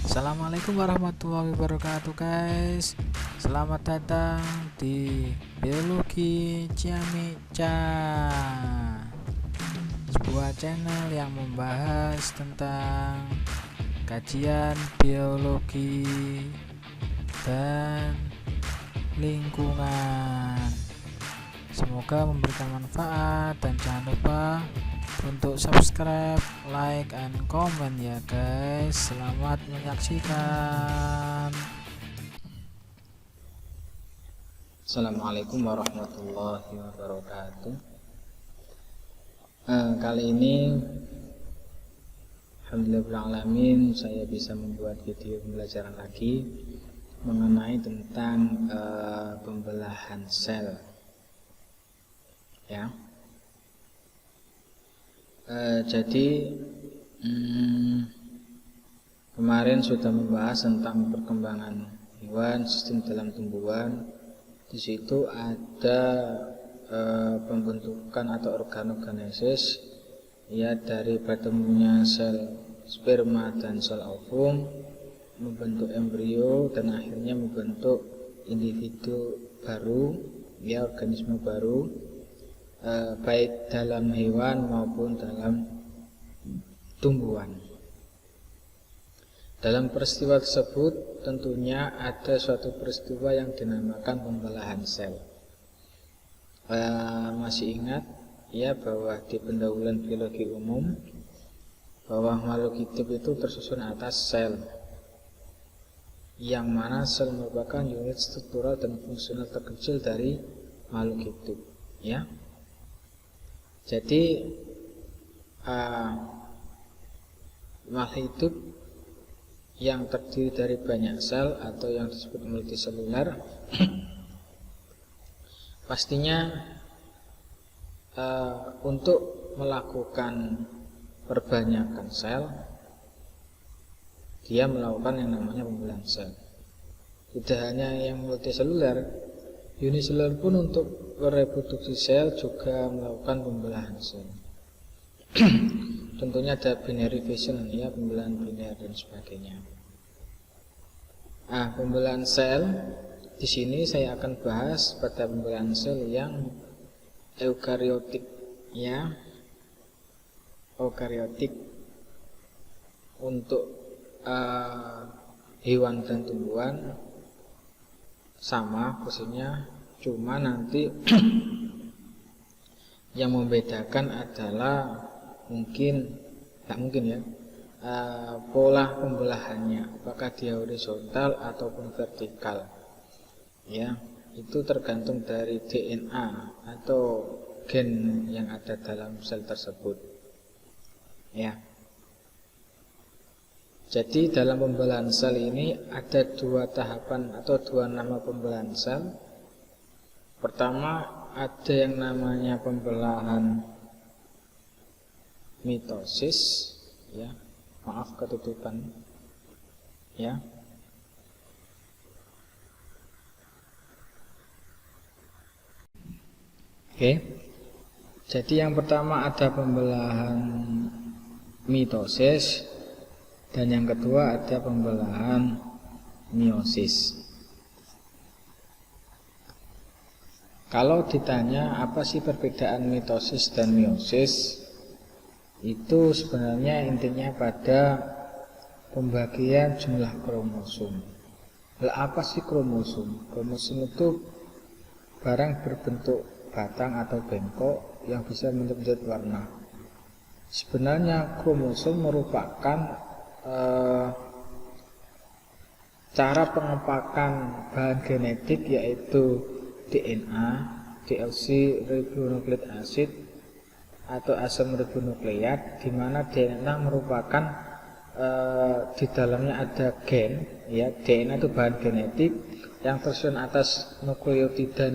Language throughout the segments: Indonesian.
Assalamualaikum warahmatullahi wabarakatuh guys. Selamat datang di Biologi Ciamika, sebuah channel yang membahas tentang kajian biologi dan lingkungan. Semoga memberikan manfaat dan jangan lupa untuk subscribe, like, and comment ya guys. Selamat menyaksikan. Assalamualaikum warahmatullahi wabarakatuh. Kali ini alhamdulillahirrahmanirrahim saya bisa membuat video pembelajaran lagi mengenai tentang pembelahan sel ya. Jadi kemarin sudah membahas tentang perkembangan hewan, sistem dalam tumbuhan. Di situ ada pembentukan atau organogenesis ya, dari bertemunya sel sperma dan sel ovum membentuk embrio dan akhirnya membentuk individu baru ya, organisme baru, baik dalam hewan maupun dalam tumbuhan. Dalam peristiwa tersebut tentunya ada suatu peristiwa yang dinamakan pembelahan sel. Masih ingat ya bahwa di pendahuluan biologi umum bahwa makhluk hidup itu tersusun atas sel, yang mana sel merupakan unit struktural dan fungsional terkecil dari makhluk hidup ya. Jadi makhluk hidup yang terdiri dari banyak sel atau yang disebut multiseluler pastinya untuk melakukan perbanyakan sel dia melakukan yang namanya pembelahan sel. Tidak hanya yang multiseluler, uniseluler pun untuk reproduksi sel juga melakukan pembelahan sel. Tentunya ada binary fission ya, pembelahan biner dan sebagainya. Pembelahan sel di sini saya akan bahas pada pembelahan sel yang eukariotik ya. Eukariotik untuk hewan dan tumbuhan sama posisinya, cuma nanti yang membedakan adalah pola pembelahannya, apakah dia horizontal ataupun vertikal ya. Itu tergantung dari DNA atau gen yang ada dalam sel tersebut ya. Jadi dalam pembelahan sel ini ada dua tahapan atau dua nama pembelahan sel. Pertama ada yang namanya pembelahan mitosis ya, maaf ketutupan ya. Oke. Jadi yang pertama ada pembelahan mitosis dan yang kedua ada pembelahan meiosis. Kalau ditanya apa sih perbedaan mitosis dan meiosis, itu sebenarnya intinya pada pembagian jumlah kromosom. Apa sih kromosom? Kromosom itu barang berbentuk batang atau bengkok yang bisa bentuk warna. Sebenarnya kromosom merupakan cara pengepakan bahan genetik, yaitu DNA, DLC ribonukleik acid atau asam ribonukleat, di mana DNA merupakan di dalamnya ada gen ya. DNA itu bahan genetik yang tersusun atas nukleotida,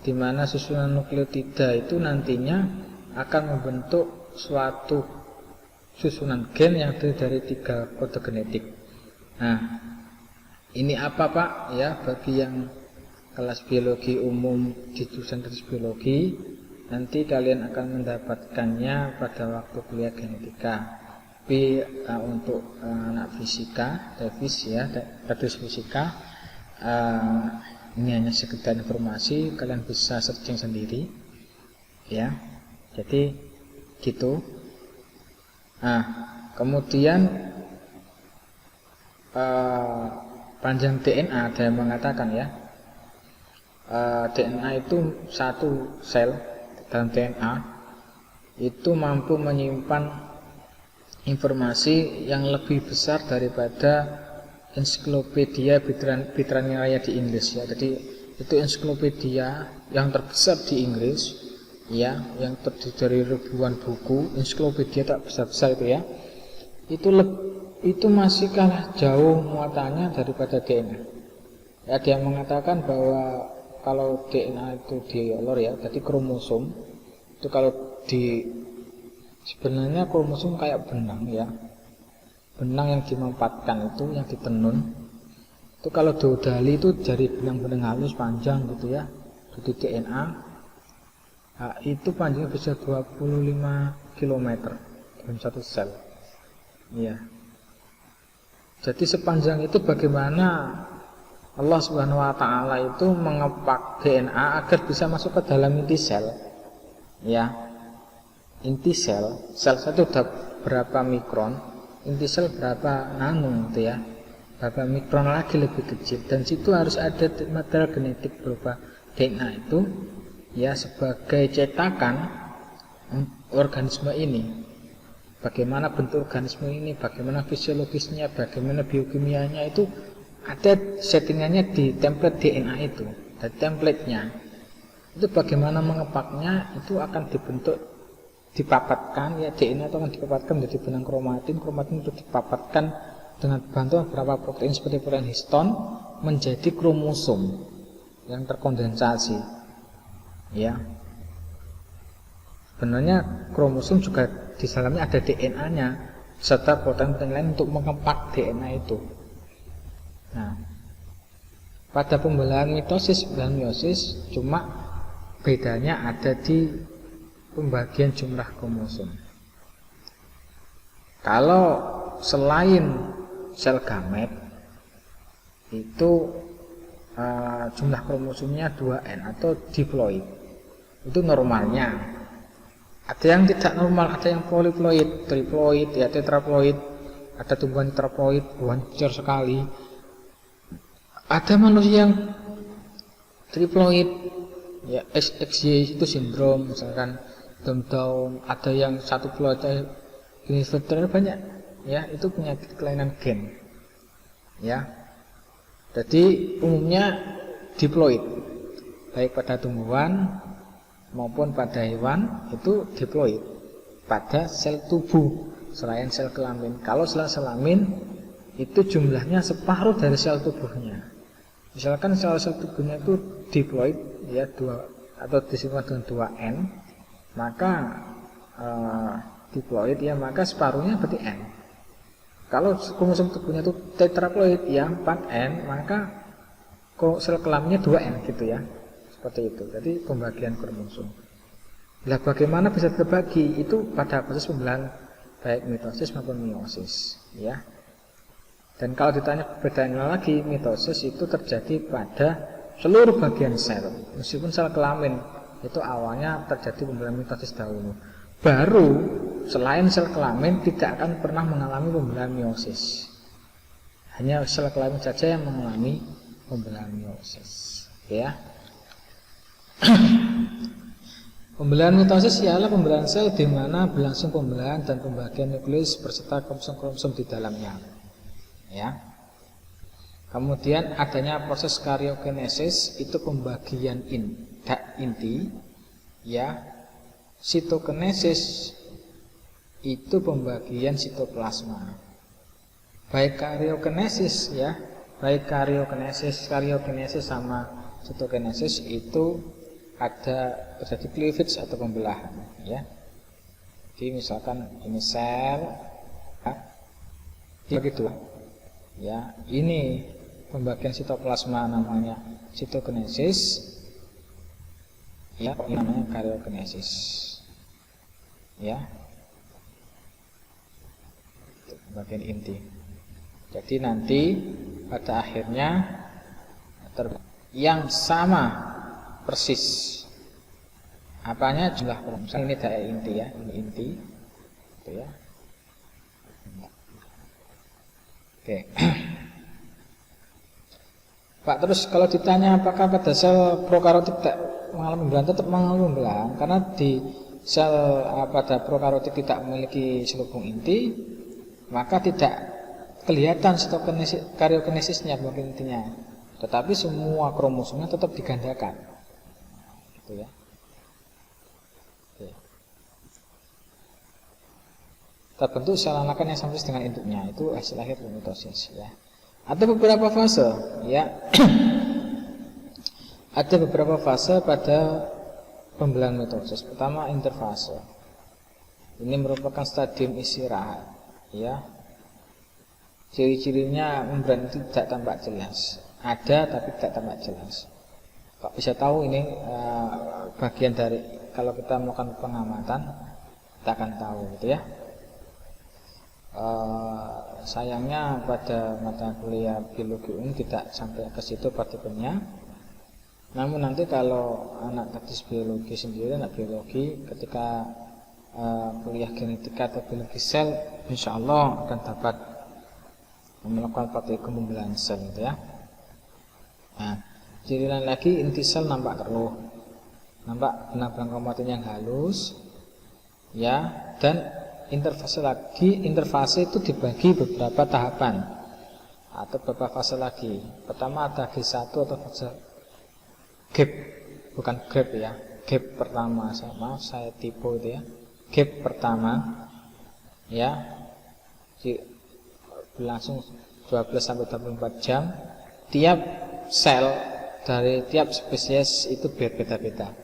di mana susunan nukleotida itu nantinya akan membentuk suatu susunan gen yang terdiri dari 3 kode genetik. Nah, ini apa Pak ya, bagi yang kelas biologi umum di jurusan biologi, nanti kalian akan mendapatkannya pada waktu kuliah genetika. Tapi untuk anak fisika, Davis ya, Davis fisika, ini hanya sekedar informasi, kalian bisa searching sendiri ya. Jadi gitu. Nah, kemudian panjang DNA ada yang mengatakan ya, DNA itu satu sel dalam DNA itu mampu menyimpan informasi yang lebih besar daripada ensiklopedia Britania di Inggris ya. Jadi itu ensiklopedia yang terbesar di Inggris ya, yang terdiri dari ribuan buku, ensiklopedia tak besar-besar itu ya. Itu masih kalah jauh muatannya daripada DNA. Ya, dia mengatakan bahwa kalau DNA itu diolor ya, jadi kromosom itu kalau sebenarnya kromosom kayak benang ya, benang yang dimempatkan itu, yang ditenun itu kalau diodali itu dari benang-benang halus panjang gitu ya. Jadi DNA itu panjangnya bisa 25 km dalam satu sel ya. Jadi sepanjang itu bagaimana Allah Subhanahu wa taala itu mengepak DNA agar bisa masuk ke dalam inti sel ya. Inti sel satu udah berapa mikron, inti sel berapa nano gitu ya, berapa mikron lagi lebih kecil, dan situ harus ada material genetik berupa DNA itu ya, sebagai cetakan organisme ini. Bagaimana bentuk organisme ini, bagaimana fisiologisnya, bagaimana biokimianya, itu ada settingannya di template DNA itu. Dan templatenya itu bagaimana mengepaknya, itu akan dibentuk, dipapatkan ya, DNA itu akan dipapatkan menjadi benang kromatin. Kromatin itu dipapatkan dengan bantuan beberapa protein seperti protein histon menjadi kromosom yang terkondensasi ya. Sebenarnya kromosom juga di dalamnya ada DNA-nya serta protein-protein lain untuk mengepak DNA itu. Nah, pada pembelahan mitosis dan meiosis cuma bedanya ada di pembagian jumlah kromosom. Kalau selain sel gamet itu jumlah kromosomnya 2N atau diploid, itu normalnya. Ada yang tidak normal, ada yang poliploid, triploid, ya tetraploid, ada tumbuhan tetraploid, buah besar sekali. Ada manusia yang triploid, ya XY itu sindrom, misalkan Down, ada yang satu ploid, ini banyak, ya itu penyakit kelainan gen, ya. Jadi umumnya diploid, baik pada tumbuhan maupun pada hewan itu diploid pada sel tubuh selain sel kelamin. Kalau sel kelamin itu jumlahnya separuh dari sel tubuhnya. Misalkan sel tubuhnya itu diploid ya 2 atau disebut dengan 2N, maka diploid ya, maka separuhnya berarti N. Kalau kromosom tubuhnya itu tetraploid ya 4N, maka sel kelaminnya 2N gitu ya. Seperti itu. Jadi pembagian kromosom. Nah, bagaimana bisa terbagi? Itu pada proses pembelahan baik mitosis maupun meiosis, ya. Dan kalau ditanya perbedaannya lagi, mitosis itu terjadi pada seluruh bagian sel. Meskipun sel kelamin itu awalnya terjadi pembelahan mitosis dahulu. Baru selain sel kelamin tidak akan pernah mengalami pembelahan meiosis. Hanya sel kelamin saja yang mengalami pembelahan meiosis, ya. Pembelahan mitosis ialah pembelahan sel di mana berlangsung pembelahan dan pembagian nukleus berserta kromosom-kromosom di dalamnya. Ya. Kemudian adanya proses karyokinesis, itu pembagian inti. Ya. Sitokinesis itu pembagian sitoplasma. Baik karyokinesis ya, baik karyokinesis sama sitokinesis itu ada terjadi cleavage atau pembelahan ya. Jadi misalkan ini sel begitu ya, ini pembagian sitoplasma namanya sitokinesis ya, ini namanya karyokinesis ya. bagian inti. Jadi nanti pada akhirnya yang sama persis apanya jumlah kromosom. Ini daerah inti ya, ini inti gitu ya. Oke. Pak, terus kalau ditanya apakah pada sel prokaryotik tidak mengalami pembelahan, tetap mengalami pembelahan karena di sel pada prokaryotik tidak memiliki selubung inti, maka tidak kelihatan karyokinesisnya bagian intinya, tetapi semua kromosomnya tetap digandakan, gitu ya. Oke. Terbentuk sel anakan yang sama dengan induknya, itu hasil akhir dari mitosis ya. Ada beberapa fase ya. Ada beberapa fase pada pembelahan mitosis. Pertama, interfase. Ini merupakan stadium istirahat ya. Ciri-cirinya membran itu tidak tampak jelas. Ada tapi tidak tampak jelas. Kok bisa tahu ini bagian dari kalau kita melakukan pengamatan, kita akan tahu gitu ya. Sayangnya pada mata kuliah biologi umum tidak sampai ke situ partikelnya. Namun nanti kalau anak teknis biologi sendiri, anak biologi ketika kuliah genetika atau biologi sel, insya Allah akan dapat melakukan partikel pembelahan sel gitu ya. Nah, ciri lain lagi, inti sel nampak keruh, nampak benang-benang kromatin yang halus ya, dan interfase itu dibagi beberapa tahapan atau beberapa fase lagi. Pertama ada G1 atau fase gap, bukan gap ya, gap pertama, maaf saya tipe itu ya, gap pertama ya, berlangsung 12 sampai 24 jam. Tiap sel dari tiap spesies itu berbeda-beda,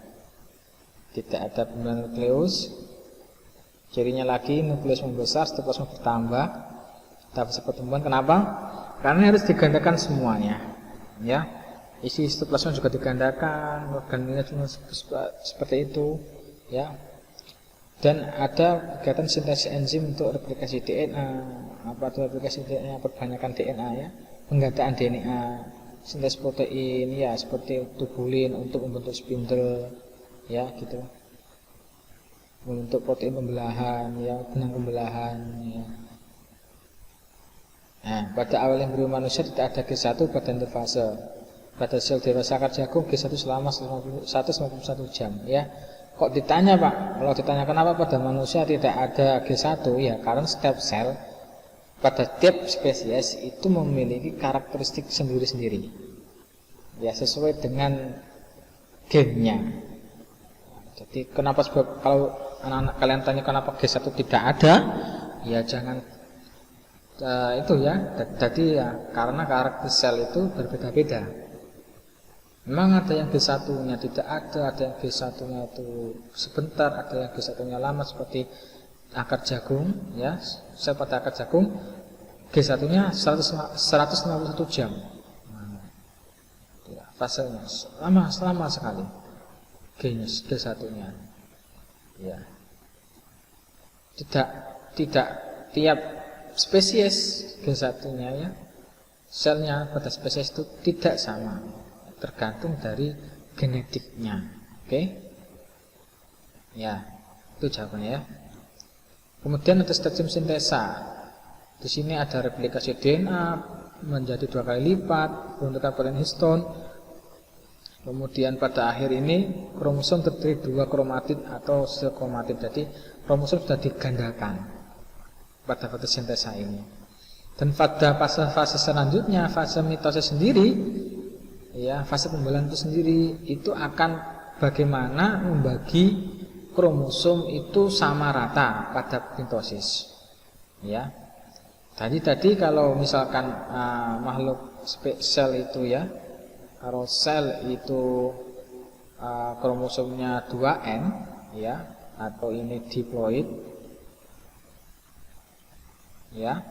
tidak ada pembelahan nukleus. Cirinya lagi, nukleus membesar, sitoplasma bertambah, fase pertumbuhan. Kenapa? Karena harus digandakan semuanya, ya. Isi sitoplasma juga digandakan, organnya cuma seperti itu, ya. Dan ada kegiatan sintesis enzim untuk replikasi DNA. Apa itu replikasi DNA? Perbanyakan DNA ya, penggandaan DNA, sintesis protein, ya seperti tubulin untuk membentuk spindle, ya gitu. Membentuk protein pembelahan, ya, benang pembelahan ya. Nah, pada awal embrio manusia tidak ada G1 pada interfase. Pada sel dewasa akar jagung G1 selama 191 jam ya. Kok ditanya Pak, kalau ditanya kenapa pada manusia tidak ada G1, ya karena setiap sel pada tiap spesies itu memiliki karakteristik sendiri-sendiri ya, sesuai dengan gennya. Jadi kenapa sebab kalau anak-anak kalian tanya kenapa G1 tidak ada, ya jangan itu ya. Jadi ya karena karakter sel itu berbeda-beda. Memang ada yang G1-nya tidak ada yang G1-nya itu sebentar, ada yang G1-nya lama seperti akar jagung ya. Sel pada akar jagung G1-nya 151 jam. Ya, fasenya lama sekali. G1-nya. Ya. Tidak tiap spesies G1-nya ya, selnya pada spesies itu tidak sama, tergantung dari genetiknya. Oke? Ya, itu jawabannya ya. Kemudian ada stadium sintesa. Di sini ada replikasi DNA menjadi 2 kali lipat, pembentukan protein histone. Kemudian pada akhir ini kromosom terdiri 2 kromatid atau sel kromatid. Jadi kromosom sudah digandakan pada fase sintesa ini. Dan pada fase selanjutnya, fase mitosis sendiri, ya fase pembelahan itu sendiri, itu akan bagaimana membagi kromosom itu sama rata pada mitosis. Ya. Tadi kalau misalkan makhluk sel itu ya, kalau sel itu kromosomnya 2N ya, atau ini diploid ya,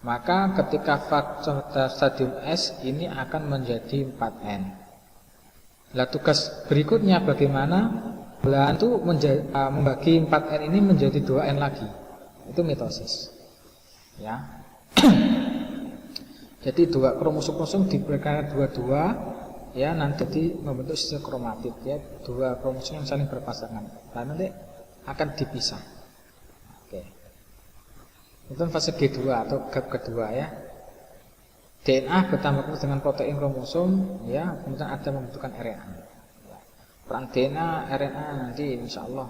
maka ketika fase stadium S ini akan menjadi 4N. Nah, tugas berikutnya bagaimana belahan itu membagi 4N ini menjadi 2N lagi. Itu mitosis. ya. Jadi dua kromosom diberikan dua-dua, ya, nanti membentuk sisir kromatid, ya, dua kromosom yang saling berpasangan. Nah, nanti akan dipisah. Oke. Itu fase G2 atau gap kedua, ya. DNA bertambah terus dengan protein kromosom, ya, kemudian ada membutuhkan RNA. Ya. Peran DNA, RNA nanti insya Allah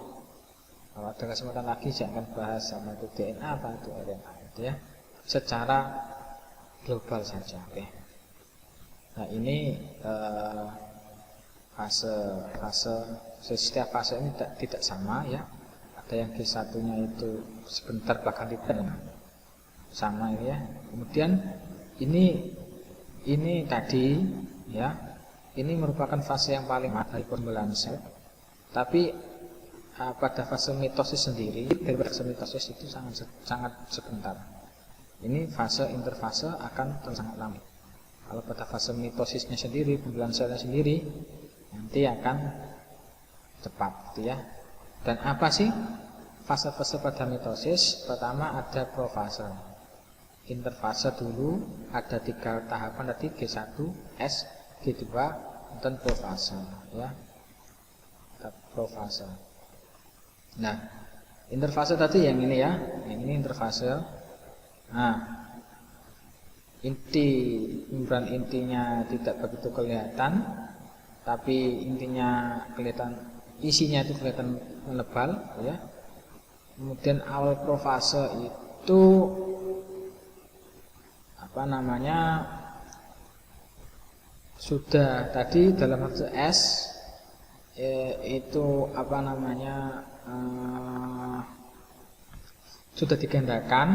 kalau ada kesempatan lagi saya akan bahas sama itu DNA apa itu RNA, gitu ya, secara global saja. Oke. Nah, ini setiap fase ini tidak sama, ya. Ada yang G1-nya itu sebentar bahkan tidak sama, ya. Kemudian ini tadi, ya, ini merupakan fase yang paling dari pembelaan sel. Tapi pada fase mitosis sendiri, dari fase mitosis itu sangat sebentar. Ini fase interfase akan sangat lama. Kalau pada fase mitosisnya sendiri, pembelaan selnya sendiri, nanti akan cepat, ya. Dan apa sih fase-fase pada mitosis? Pertama ada profase. Interfase dulu ada 3 tahapan tadi, G1, S, G2, dan profase, ya. Profase. Nah, interfase tadi yang ini, ya. Yang ini interfase. Nah, membran intinya tidak begitu kelihatan, tapi intinya kelihatan, isinya itu kelihatan menebal, ya. Kemudian awal profase itu sudah tadi dalam fase S itu sudah digandakan,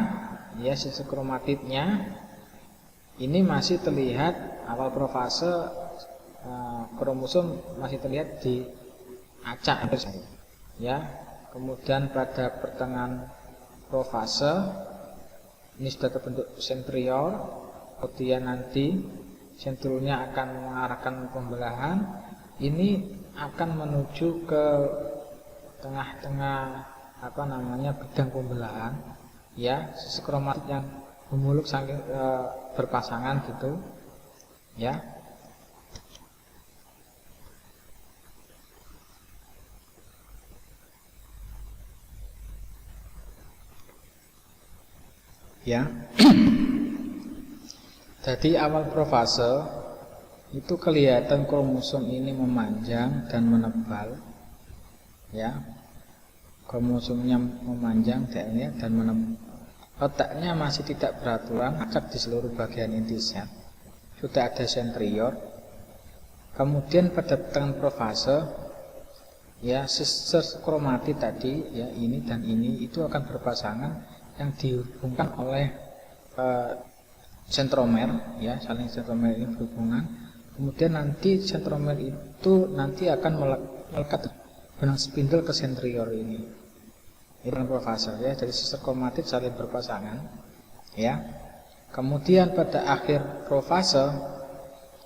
ya, sisi kromatidnya. Ini masih terlihat awal profase, kromosom masih terlihat di acak, ya. Kemudian pada pertengahan profase ini sudah terbentuk sentriol, kemudian nanti sentriolnya akan mengarahkan pembelahan. Ini akan menuju ke tengah-tengah bidang pembelahan, ya, sisi kromatid yang memuluk saking berpasangan, gitu, ya. Ya. Jadi awal profase itu kelihatan kromosom ini memanjang dan menebal, ya. Kromosomnya memanjang dan menebal. Letaknya masih tidak beraturan, acak di seluruh bagian inti sel. Sudah ada sentriol. Kemudian pada pertengahan profase, ya, sisir kromatid tadi, ya, ini dan ini itu akan berpasangan yang dihubungkan oleh sentromer, ya, saling sentromer ini berhubungan. Kemudian nanti sentromer itu nanti akan melekat benang spindle ke sentriol ini. Ini profase, ya, dari sisir kromatid saling berpasangan, ya. Kemudian pada akhir profase,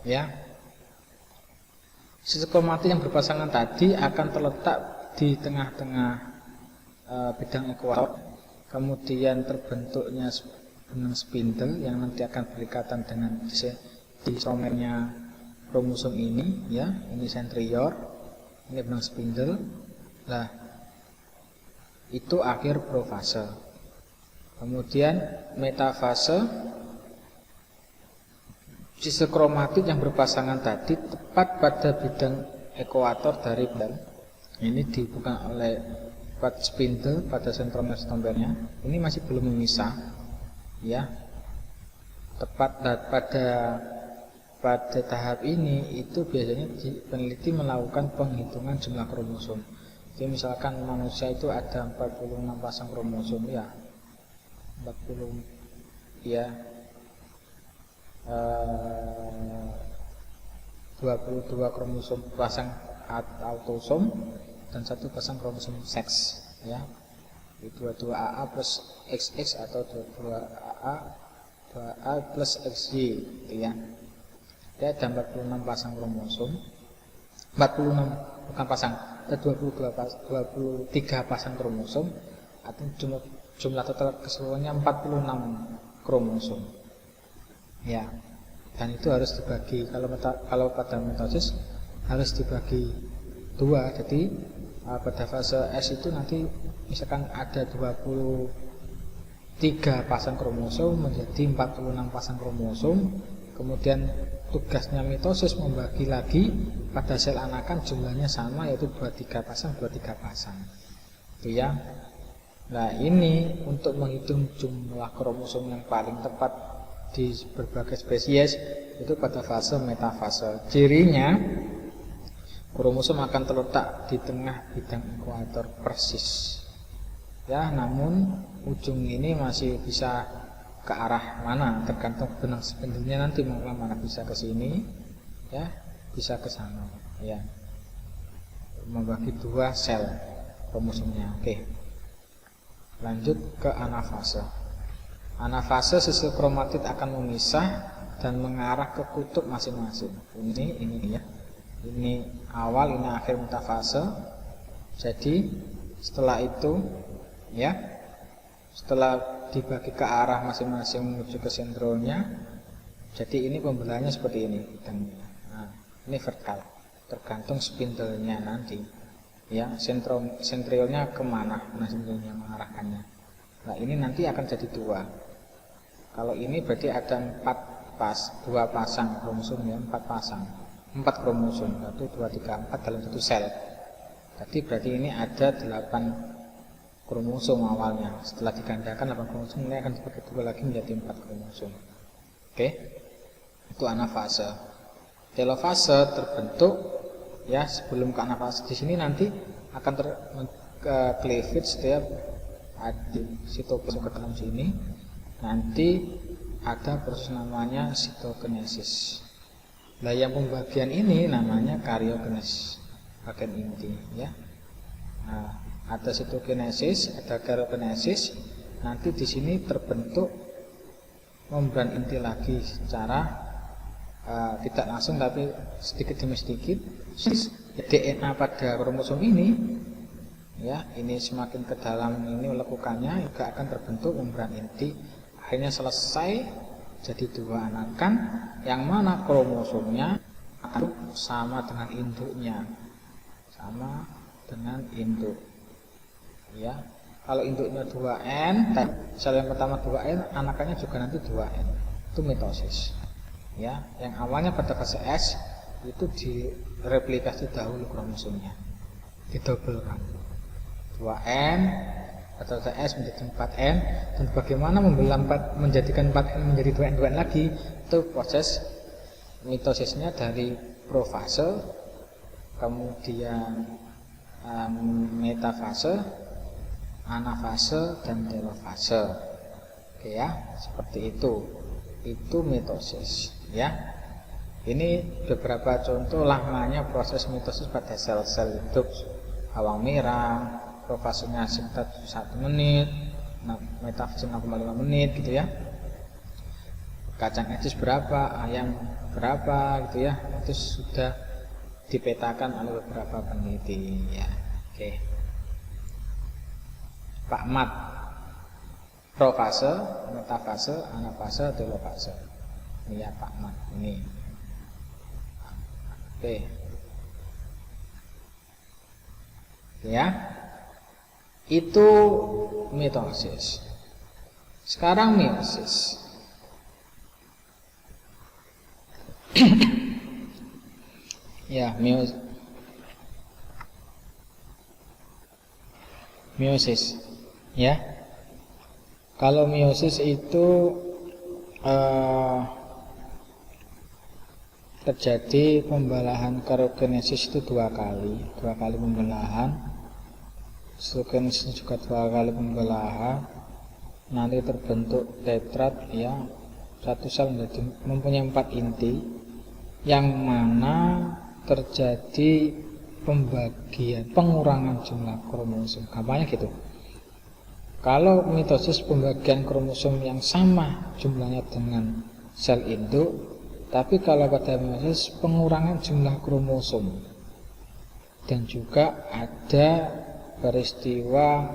ya, sisir kromatid yang berpasangan tadi akan terletak di tengah-tengah bidang ekuator. Kemudian terbentuknya benang spindle yang nanti akan berikatan dengan disomernya kromosom ini, ya. Ini sentriol, ini benang spindle. Nah, itu akhir profase. Kemudian metafase, sisir kromatid yang berpasangan tadi tepat pada bidang ekuator dari bel. Ini dihubungkan oleh spindle pada sentromer-sentromernya. Ini masih belum memisah, ya. Tepat pada tahap ini itu biasanya peneliti melakukan penghitungan jumlah kromosom. Jadi misalkan manusia itu ada 46 pasang kromosom, ya, 40, ya, 22 kromosom pasang autosom dan 1 pasang kromosom seks, ya. 22AA plus XX atau 22AA 2A plus XY, gitu, ya. Dia ada 46 pasang kromosom, 46 bukan pasang, ada 23 pasang kromosom atau jumlah total keseluruhannya 46 kromosom. Ya. Dan itu harus dibagi, kalau pada mitosis harus dibagi dua. Jadi pada fase S itu nanti misalkan ada 23 pasang kromosom menjadi 46 pasang kromosom. Kemudian tugasnya mitosis membagi lagi pada sel anakan jumlahnya sama, yaitu 23 pasang. Itu ya. Nah, ini untuk menghitung jumlah kromosom yang paling tepat di berbagai spesies itu pada fase metafase. Cirinya kromosom akan terletak di tengah bidang ekuator persis. Ya, namun ujung ini masih bisa ke arah mana, tergantung benang spindilnya nanti mau mana, bisa ke sini, ya, bisa ke sana, ya. Membagi dua sel kromosomnya. Oke. Lanjut ke anafase. Anafase sisi kromatid akan memisah dan mengarah ke kutub masing-masing. Ini ya. Ini awal, ini akhir metafase. Jadi setelah itu, ya, setelah dibagi ke arah masing-masing menuju ke sentralnya, jadi ini pembelahannya seperti ini. Nah, ini vertikal, tergantung spindlenya nanti, ya, sentriolnya kemana, nah spindlenya mengarahkannya. Nah, ini nanti akan jadi dua. Kalau ini berarti ada dua pasang kromosom, ya, 4 kromosom, 1, 2, 3, 4 dalam satu sel. Jadi berarti ini ada 8 kromosom awalnya. Setelah digandakan 8 kromosom ini akan dibagi dua lagi menjadi 4 kromosom. Oke. Itu anafase. Telofase terbentuk, ya, sebelum ke anafase. Di sini nanti akan cleavage, ya, sitoplasma ke dalam sini. Nanti ada proses namanya sitokinesis. Nah, yang pembagian ini namanya karyokinesis, bagian inti, ya. Nah, ada sitokinesis, ada karyokinesis. Nanti di sini terbentuk membran inti lagi secara tidak langsung, tapi sedikit demi sedikit. DNA pada kromosom ini, ya, ini semakin ke dalam ini lekukannya juga akan terbentuk membran inti. Akhirnya selesai jadi dua anakan, yang mana kromosomnya sama dengan induknya, sama dengan induk. Ya, kalau induknya 2N, sel yang pertama 2N, anakannya juga nanti 2N. Itu mitosis. Ya, yang awalnya pada fase S itu direplikasi dahulu kromosomnya, didobelkan 2N atau S menjadi 4N, dan bagaimana menjadikan 4N menjadi 2N 2N lagi, itu proses mitosisnya dari profase, kemudian metafase, anafase, dan telofase. Oke, ya, seperti itu. Itu mitosis, ya. Ini beberapa contoh lamanya proses mitosis pada sel-sel hidup. Bawang merah, profasenya sekitar 1 menit, metafase 0,5 menit gitu ya. Kacang etis berapa, ayam berapa gitu ya. Itu sudah dipetakan oleh beberapa peneliti, ya. Oke. Pak Mat, profase, metafase, anafase, telofase. Ini ya Pak Mat ini. Oke. Ya. Itu mitosis. Sekarang meiosis. Ya, meiosis. Ya. Kalau meiosis itu terjadi pembelahan karyokinesis itu dua kali pembelahan. Sitokinesis juga 2 kali pembelahan. Nanti terbentuk tetrat, ya, satu sel mempunyai 4 inti, yang mana terjadi pengurangan jumlah kromosom. Gampangnya gitu. Kalau mitosis pembagian kromosom yang sama jumlahnya dengan sel induk, tapi kalau pada meiosis pengurangan jumlah kromosom. Dan juga ada peristiwa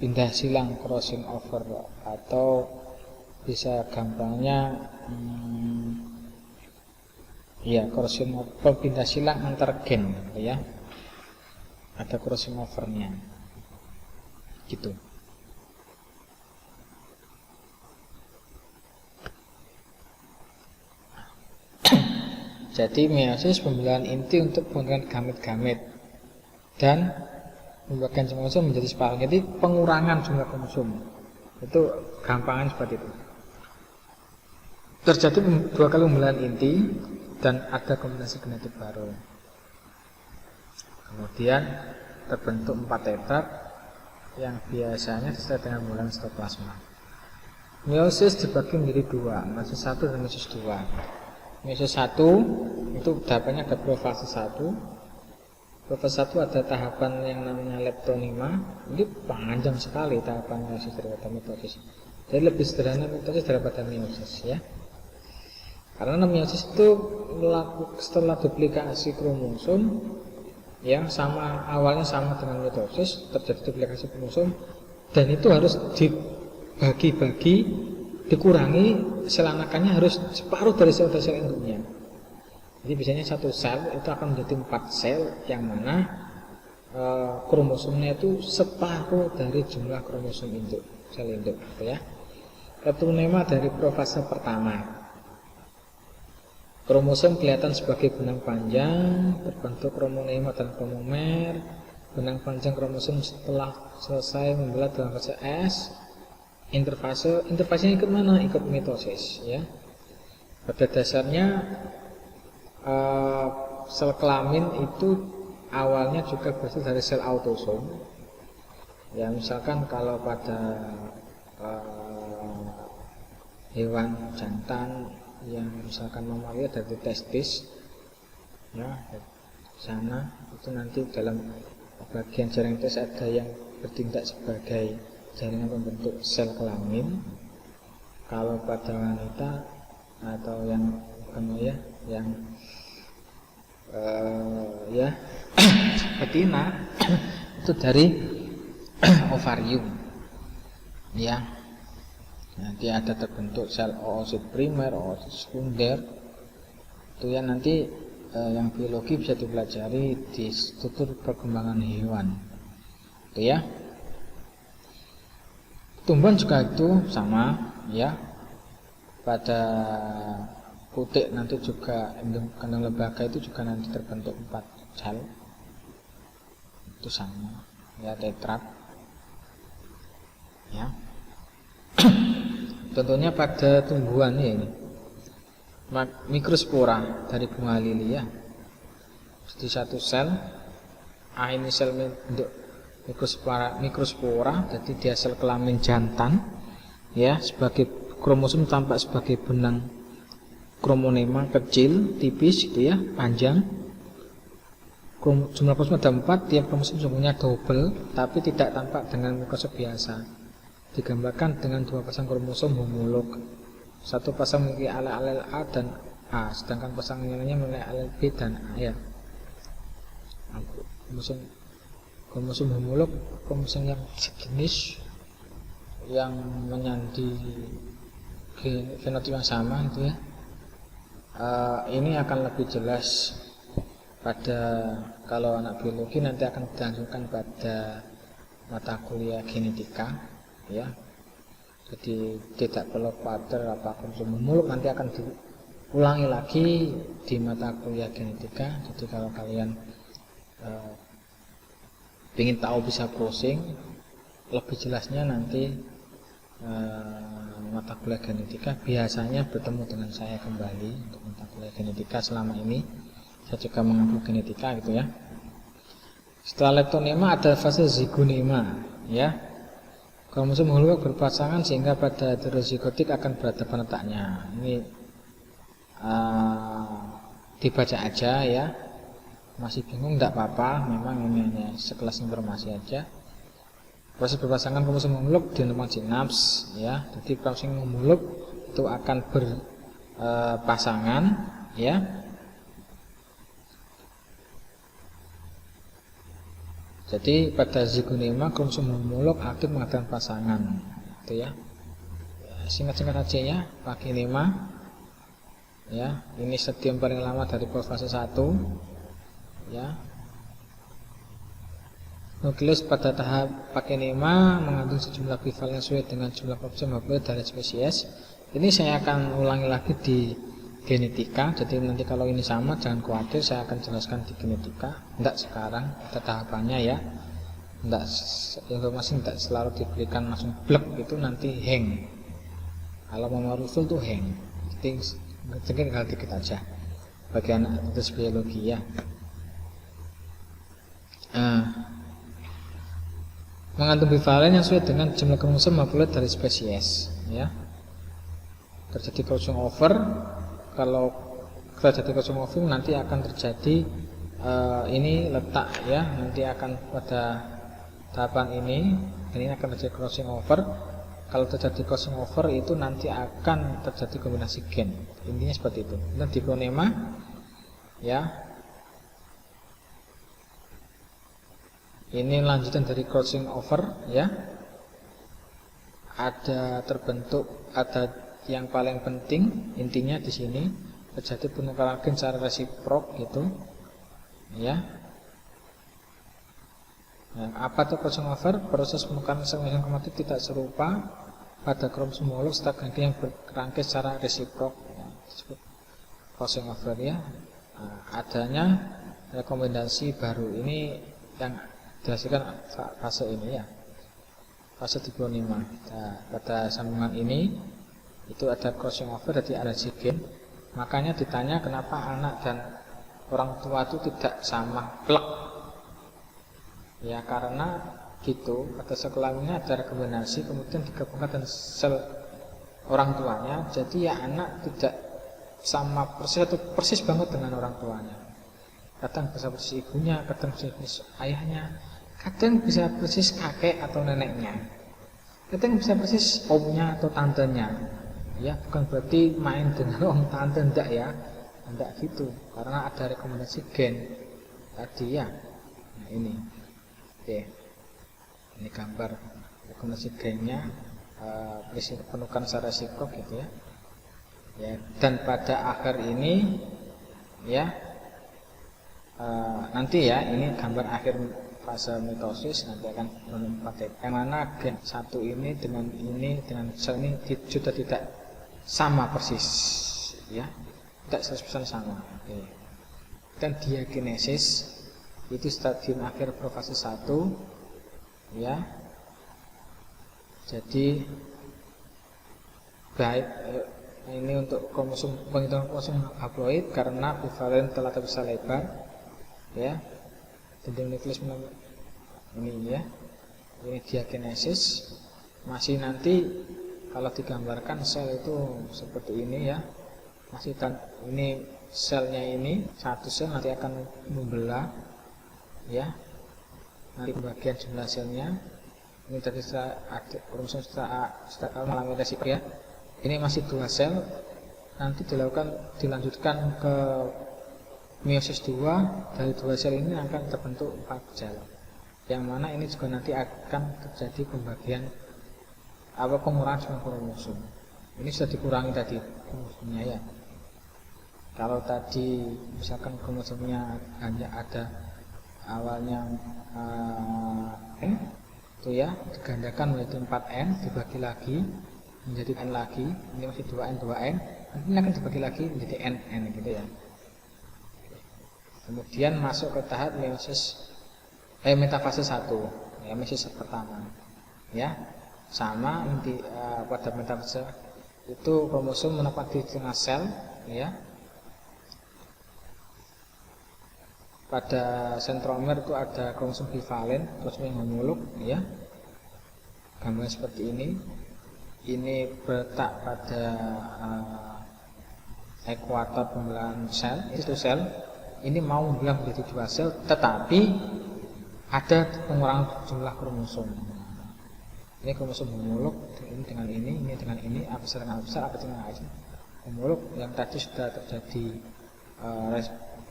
pindah silang crossing over, atau bisa gampangnya ya crossing over, pindah silang antar gen gitu ya, ada crossing overnya gitu. Jadi meiosis pembelahan inti untuk pembentukan gamet-gamet dan membagikan kromosom menjadi separuh. Jadi pengurangan jumlah kromosom itu gampangan seperti itu. Terjadi 2 kali pembelahan inti dan ada kombinasi genetik baru. Kemudian terbentuk 4 tetrat yang biasanya disertai dengan bulan sitoplasma. Meiosis dibagi menjadi 2, meiosis 1 dan meiosis 2. Meiosis 1 itu tahapannya ada profase 1. Profase 1 ada tahapan yang namanya leptonema. Ini panjang sekali tahapan meiosis daripada mitosis. Jadi lebih sederhana mitosis daripada meiosis ya. Karena meiosis itu setelah duplikasi kromosom yang sama, awalnya sama dengan mitosis, terjadi duplikasi kromosom, dan itu harus dibagi-bagi, dikurangi, sel anakannya harus separuh dari sel induknya. Jadi biasanya satu sel itu akan menjadi 4 sel, yang mana kromosomnya itu separuh dari jumlah kromosom induk, sel induk gitu ya. Leptonema dari profase pertama. Kromosom kelihatan sebagai benang panjang, terbentuk kromonema dan kromomer. Benang panjang kromosom setelah selesai membelah dalam fase S. Interfasenya ikut mana? Ikut mitosis ya. Pada dasarnya sel kelamin itu awalnya juga berasal dari sel autosom. Ya, misalkan kalau pada hewan jantan yang misalkan mamalia dari testis ya, sana itu nanti dalam bagian jaring testis ada yang bertindak sebagai jaringan pembentuk sel kelamin. Kalau pada wanita atau yang bukan yang betina itu dari ovarium ya. Nanti ada terbentuk sel oosit primer, oosit sekunder. Itu ya nanti yang biologi bisa dipelajari di struktur perkembangan hewan. Itu ya. Tumbuhan juga itu sama ya. Pada putik nanti juga kandang lembaga itu juga nanti terbentuk 4 sel. Itu sama ya, tetrat ya. Contohnya pada tumbuhan ini mikrospora dari bunga lili ya. Jadi satu sel A ini sel bentuk mikrospora, jadi dia sel kelamin jantan ya, sebagai kromosom tampak sebagai benang kromonema kecil, tipis gitu ya, panjang. Jumlah kromosom ada 4, tiap kromosom sungguhnya double, tapi tidak tampak dengan mikroskop biasa. Digambarkan dengan 2 pasang kromosom homolog. Satu pasang memiliki alel A dan A, sedangkan pasang lainnya memiliki alel B dan A ya. Kromosom homolog, kromosom yang sejenis yang menyandi fenotip yang sama gitu ya. Ini akan lebih jelas pada kalau anak biologi nanti akan dilangsungkan pada mata kuliah genetika ya. Jadi tidak perlu pada apa kromosom homolog, nanti akan diulangi lagi di mata kuliah genetika. Jadi kalau kalian ingin tahu bisa browsing lebih jelasnya nanti mata kuliah genetika, biasanya bertemu dengan saya kembali untuk mata kuliah genetika. Selama ini saya juga mengambil genetika gitu ya. Setelah leptonema ada fase zigonema ya. Kromosom homolog berpasangan sehingga pada heterozigotik akan berhadapan letaknya. Ini dibaca aja ya. Masih bingung tidak apa-apa, memang ini hanya sekelas informasi aja. Proses berpasangan kromosom homolog dinamakan sinaps ya. Jadi kromosom homolog itu akan berpasangan ya. Jadi pada zigonema kromosom homolog aktif mengadakan pasangan, gitu ya. Singkat-singkat aja ya, paginema. Ya, ini stadium paling lama dari fase 1. Ya. Nukleus pada tahap paginema mengandung sejumlah ekivalen sesuai dengan jumlah kromosom haploid dari spesies. Ini saya akan ulangi lagi di genetika. Jadi nanti kalau ini sama jangan khawatir, saya akan jelaskan di genetika. Tidak sekarang, ada tahapannya ya. Tidak, informasi tidak selalu diberikan langsung blek itu, nanti hang. Kalau mau usul tuh hang. Jadi tinggal dikit aja. Bagi anak tes biologi ya. Mengandung bivalen yang sesuai dengan jumlah kromosom haploid dari spesies ya. Terjadi crossing over. Kalau terjadi crossing over nanti akan terjadi ini letak ya, nanti akan pada tahapan ini akan terjadi crossing over. Kalau terjadi crossing over itu nanti akan terjadi kombinasi gen. Intinya seperti itu. Dan diplonema ya. Ini lanjutan dari crossing over ya. Ada terbentuk, ada yang paling penting intinya di sini terjadi penukaran gen secara resiprok gitu ya. Nah, apa itu crossing over? Proses penukaran sel kromatik tidak serupa pada kromosom homolog serta gen yang berkerangkai secara resiprok ya, disebut crossing over ya. Nah, adanya rekomendasi baru ini yang dihasilkan fase ini ya, fase diplonema. Nah, pada sambungan ini itu ada crossing over, jadi ada gen. Makanya ditanya kenapa anak dan orang tua itu tidak sama plek ya, karena gitu pada sel kelaminnya ada rekombinasi kemudian digabungkan dengan sel orang tuanya, jadi ya anak tidak sama persis atau persis banget dengan orang tuanya. Kadang bisa persis ibunya, kadang bisa persis ayahnya, kadang bisa persis kakek atau neneknya, kadang bisa persis omnya atau tantenya. Ya, bukan berarti main dengan om tante, enggak ya, enggak gitu, karena ada rekomendasi gen tadi ya. Nah ini, oke, ini gambar rekomendasi gennya, penukaran secara resiprok gitu ya. Ya, dan pada akhir ini, ya, nanti ya, ini gambar akhir fase mitosis, nanti akan pakai yang mana gen satu ini dengan sel ini sudah tidak sama persis ya, tidak 100% sama. Oke. Dan diakinesis itu stadium akhir fase 1 ya. Jadi baik ini untuk kromosom, penghitungan kromosom haploid karena bivalen telah terpisah lebar ya. Jadi nukleus ini ya, ini diakinesis. Masih nanti kalau digambarkan sel itu seperti ini ya, masih ini selnya ini satu sel nanti akan membelah ya, nanti bagian jumlah selnya ini tadi ada kromosom setelah mengalami resiprok ya. Ini masih 2 sel, nanti dilanjutkan ke meiosis 2, dari 2 sel ini akan terbentuk 4 sel, yang mana ini juga nanti akan terjadi pembagian pengurangan jumlah kromosom. Ini sudah dikurangi tadi kromosomnya ya. Kalau tadi misalkan kromosomnya hanya ada awalnya N itu ya, digandakan menjadi 4N, dibagi lagi menjadi N lagi, ini masih 2N, ini akan dibagi lagi menjadi NN gitu ya. Kemudian masuk ke tahap metafase 1 ya, meiosis pertama ya. Sama pada metafase itu kromosom menempati di tengah sel ya. Pada sentromer itu ada kromosom bivalen, kromosom yang homolog ya. Gambar seperti ini. Ini berletak pada ekuator pembelahan sel, itu sel. Ini mau membelah menjadi 2 sel, tetapi ada pengurangan jumlah kromosom. Ini kromosom homolog, ini dengan ini dengan ini, A besar dengan A besar, A kecil dengan A kecil. Homolog yang tadi sudah terjadi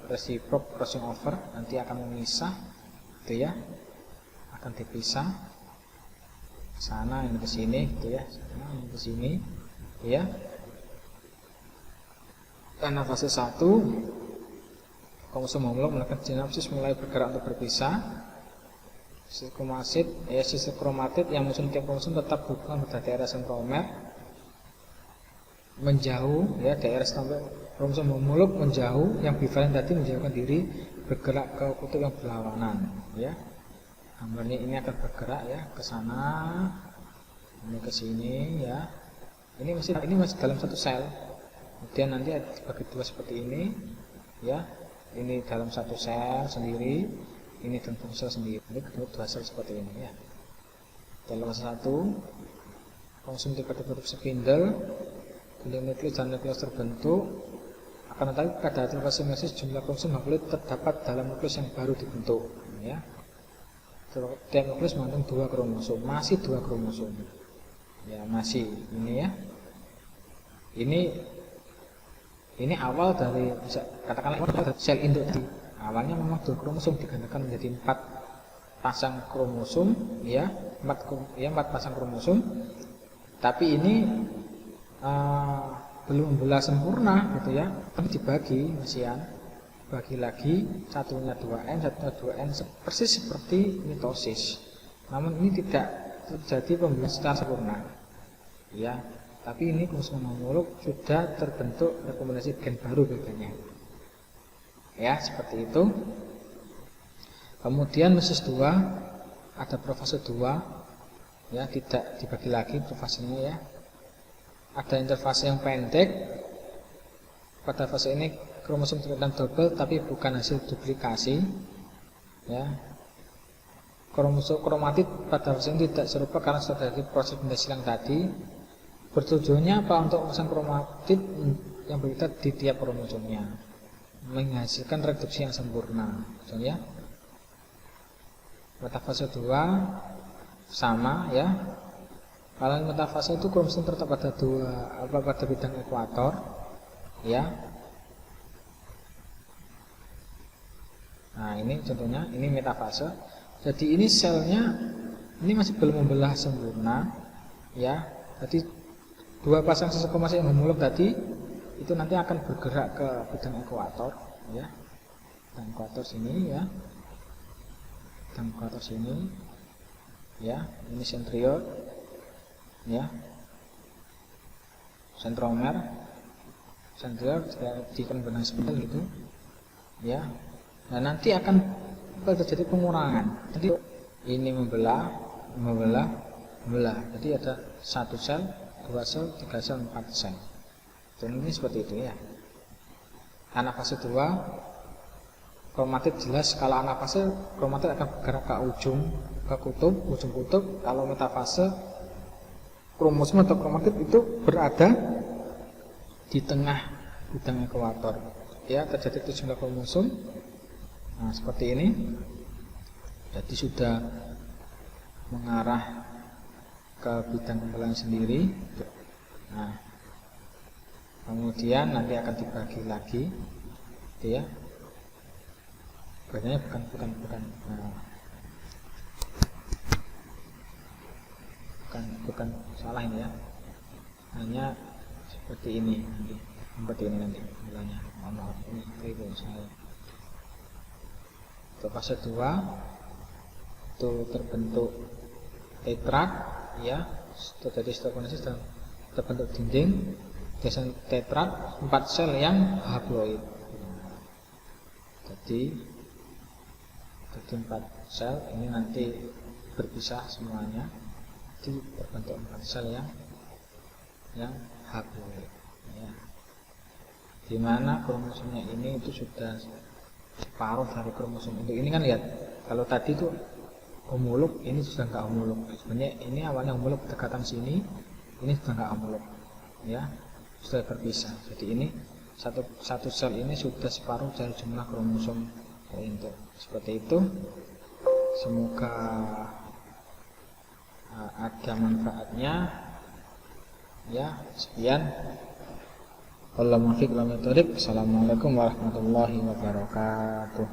resiprok crossing over, nanti akan memisah, gitu ya. akan dipisah ke sana, ini ke sini gitu ya, sana, ini ke sini ya. Karena fase 1 kromosom homolog melakukan sinapsis mulai bergerak untuk berpisah. Sisi kromatid ya, sisi kromatid yang menyusun tiap kromosom tetap berhubungan pada daerah sentromer menjauh ya, daerah sampai kromosom homolog menjauh, yang bivalen tadi menjauhkan diri bergerak ke kutub yang berlawanan ya. Gambarnya ini akan bergerak ya ke sana, ini ke sini ya. Ini masih dalam satu sel. Kemudian nanti dibagi dua seperti ini ya. Ini dalam satu sel sendiri, ini dalam satu sel sendiri. Ini ketemu dua sel seperti ini ya. Dalam fase 1 kromosom terbentuk spindle, nukleus dan nukleus terbentuk. Akan tetapi pada fase meiosis jumlah kromosom haploid terdapat dalam nukleus yang baru dibentuk ya. Tiap nukleus mengandung 2 kromosom, masih 2 kromosom ya, masih ini ya. Ini awal dari, bisa katakanlah sel induk. Awalnya memang 2 kromosom digandakan menjadi 4 pasang kromosom ya, 4 pasang kromosom. Tapi ini belum membelah sempurna gitu ya, tapi dibagi mesian, bagi lagi, satunya 2N, satunya 2N, persis seperti mitosis. Namun ini tidak terjadi pembelahan secara sempurna ya. Tapi ini kromosom homolog sudah terbentuk rekomendasi gen baru bedanya ya, seperti itu. Kemudian meiosis 2 ada profase 2 ya, tidak dibagi lagi profasenya ya. Ada interfase yang pendek. Pada fase ini kromosom terbentuk double tapi bukan hasil duplikasi ya. Kromosom kromatid pada fase ini tidak serupa karena sudah terjadi proses pendesilan tadi. Bertujuannya apa? Untuk memasang kromatid yang berbeda di tiap kromosomnya, menghasilkan reduksi yang sempurna. Contohnya metafase 2 sama ya. Kalau metafase itu kromosom terletak pada bidang ekuator ya. Nah, ini contohnya, ini metafase. Jadi ini selnya ini masih belum membelah sempurna ya. Jadi 2 pasang sisi kromosom yang homolog tadi itu nanti akan bergerak ke bidang ekuator ya. Bidang ekuator sini ya. Bidang ekuator sini ya. Ini sentriol ya. Sentromer. Sentriol di benang spindle gitu ya. Nah, nanti akan terjadi pengurangan. Jadi ini membelah. Jadi ada 1 sel, 2 sel, 3 sel, 4 sel. Dan ini seperti itu ya. Anafase 2 kromatid jelas. Kalau anafase kromatid akan bergerak ke ujung kutub. Kalau metafase kromosom atau kromatid itu berada di tengah bidang ekuator ya, terjadi jumlah kromosom. Nah, seperti ini. Jadi sudah mengarah ke bidang pembelahan sendiri. Nah, kemudian nanti akan dibagi lagi gitu ya. Bagiannya bukan salah ini ya. Hanya seperti ini nanti. Seperti ini nanti pembelahannya. Maaf, ini keliru saya. Untuk fase 2 itu terbentuk tetrad ya, terjadi sitokinesis dan terbentuk dinding desain tetrad, 4 sel yang haploid. Jadi 4 sel ini nanti berpisah semuanya, jadi terbentuk 4 sel yang haploid ya. Dimana kromosomnya ini itu sudah separuh dari kromosom induk. Ini kan lihat, kalau tadi itu homolog, ini sudah nggak homolog. Sebenarnya ini awalnya homolog berdekatan sini, ini sudah nggak homolog ya, sudah berpisah. Jadi ini satu sel ini sudah separuh dari jumlah kromosom induk. Seperti itu. Semoga ada manfaatnya ya. Sekian. Assalamualaikum warahmatullahi wabarakatuh.